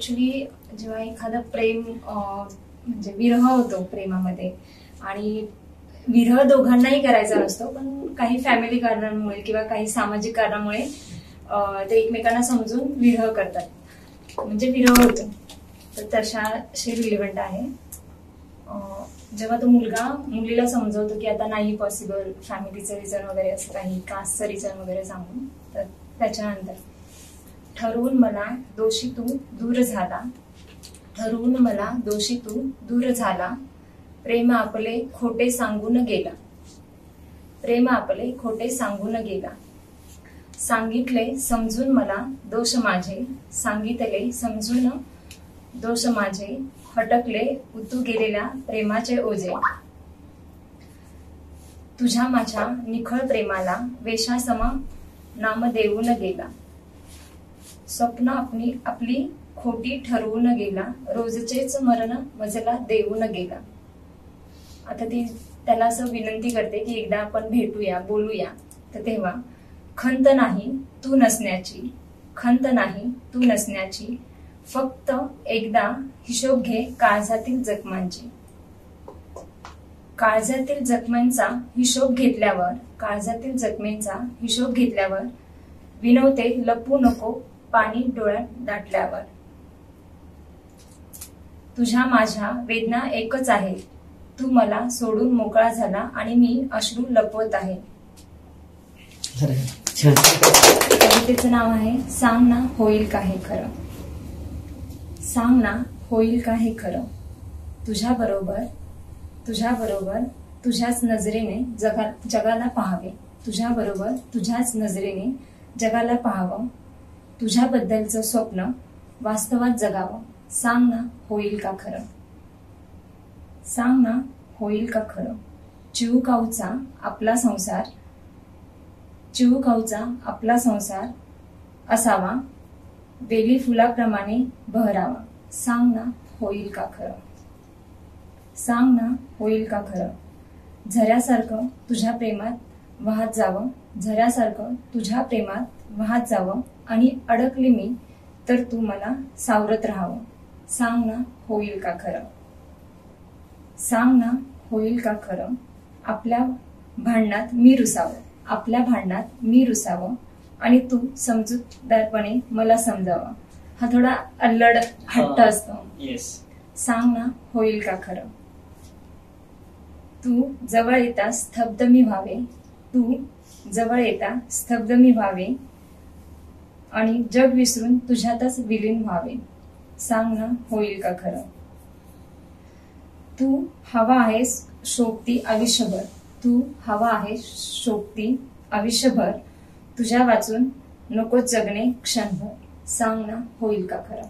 Actually जेव्हा एखादा प्रेम म्हणजे विरह होतो प्रेमामध्ये, आणि विरह दोघांनाही करायचा नसतो, पण काही फॅमिली कारणांमुळे किंवा काही सामाजिक कारणामुळे ते एकमेकांना समजून विरह करतात, म्हणजे विरह होतो. तर तशाशी रिलेव्हंट आहे. जेव्हा तो मुलगा मुलीला समजवतो की आता नाही पॉसिबल, फॅमिलीचं रिझन वगैरे असं काही, कास्टचं रिझन वगैरे सांगून, तर त्याच्यानंतर ठरवून मला दोषी तू दूर झाला, ठरवून मला दोषी तू दूर झाला, प्रेम आपले खोटे सांगून गेला, प्रेम आपले खोटे सांगून गेला, सांगितले समजून मला दोष माझे, सांगितले समजून दोष माझे, हटकले उतू गेलेल्या प्रेमाचे ओझे, तुझ्या माझ्या निखळ प्रेमाला वेशासमा नाम देऊन गेला, स्वप्न आपली खोटी ठरवून गेला, रोजचेच मरण मजला देऊन गेला. आता ती त्याला असं विनंती करते की एकदा आपण भेटूया, बोलूया. तर तेव्हा खंत नाही तू नसण्याची, खंत नाही तू नसण्याची, फक्त एकदा हिशोब घे काळजातील जखमांची, काळजातील जखमांचा हिशोब घेतल्यावर, काळजातील जखमेंचा हिशोब घेतल्यावर, विनवते लपू नको पाणी डोळ्यात दाटल्यावर, तुझ्या माझ्या वेदना एकच आहे, तू मला सोडून मोकळा झाला आणि मी अश्रू लपवत आहे. कवितेचं नाव आहे सांग ना होईल का हे खरं, सांग ना होईल का हे खरं, तुझ्या बरोबर तुझ्याच नजरेने जगाला पाहावे, तुझ्या बरोबर तुझ्याच नजरेने जगाला पाहावं, तुझ्याबद्दलचं स्वप्न वास्तवात जगावं, सांग ना होईल का खरं, सांग ना होईल का खरं, चिवकाऊचा आपला संसार असावा, बेली फुलाप्रमाणे बहरावा, सांग ना होईल का खरं, सांग ना होईल का खरं, झऱ्यासारखं तुझ्या प्रेमात वाहत जावं, झऱ्यासारखं तुझ्या प्रेमात वाहत जावं, आणि अडकले मी तर तू मला सावरत राहावं, सांग ना होईल का खरं, सांग ना होईल का खरं, आपल्या भांडणात मी रुसावं, आणि तू समजूतदारपणे मला समजावं. हा थोडा अल्लड हट्ट असतो. सांग ना होईल का खरं, तू जवळ येता स्तब्ध मी व्हावे, तू जवळ येता स्तब्ध मी व्हावे, आणि जग विसरून तुझ्यातच विलीन व्हावे, सांग ना होईल का खरं, तू हवा आहेस शोभती आयुष्यभर, तू हवा आहेस शोभती आयुष्यभर, तुझ्या वाचून नकोच जगणे क्षणभर, सांग ना होईल का खरं.